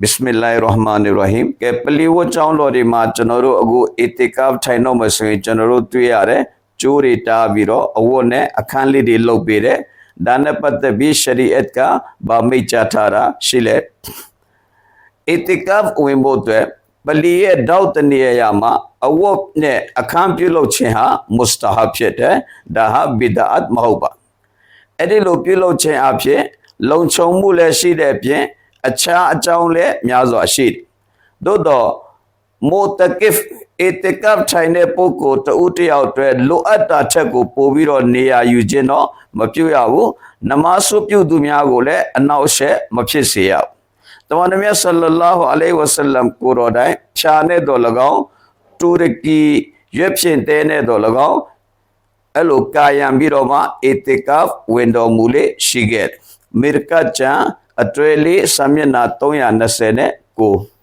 Bismillahirrahmanirrahim ကဲပလီဝတ်ကျောင်းတော်ဒီမှာကျွန်တော်တို့အခုအီတီကာဖ်ထိုင်တော့မှဆိုရင်ကျွန်တော်တို့တွေ့ရတယ်ကျိုးတွေတားပြီးတော့အဝတ်နဲ့အခန်းလေးတွေလုပ်ပေးတယ်ဒါနဲ့ပတ်သက်ပြီးရှရီအတ်ကဗာမိတ်ချထားတာရှိလေအီတီကာဖ်ဝင်ဖို့အတွက်ပလီရဲ့တောက်တနေရာမှာအဝတ်နဲ့အခန်းပြုလုပ်ခြင်းဟာမုစတာဟဘ်ဖြစ်တယ်ဒါဟာဘီဒအတ်မဟုတ်ပါအဲ့ဒီလိုပြုလုပ်ခြင်းအဖြစ်လုံခြုံမှုလည်းရှိတဲ့အပြင်အခြားအကြောင်းလည်းများစွာရှိတယ်သို့တော့မိုတကစ်အီတီကာဖ်ထိုင်တဲ့ပုဂ္ဂိုလ်တဦးတယောက်အတွက်လိုအပ်တာချက်ကိုပို့ပြီးတော့နေရာယူခြင်းတော့မပြုရဘူးနမာဇ်ပြုသူများကိုလည်းအနောက်ရှက်မဖြစ်စေရဘူးတမန်တော်မြတ်ဆလ္လာလာဟူအလိုင်ဝါဆလမ်ကိုတော်တိုင်ဖြာနဲ့တော်၎င်းတူရကီရွက်ဖြင့်တဲနဲ့တော်၎င်းအဲ့လိုကာယံပြီးတော့မှအီတီကာဖ်ဝင်တော်မူလေရှိခဲ့တယ်မီရကတ်ချန်အတွဲလေးစာမျက်နှာ329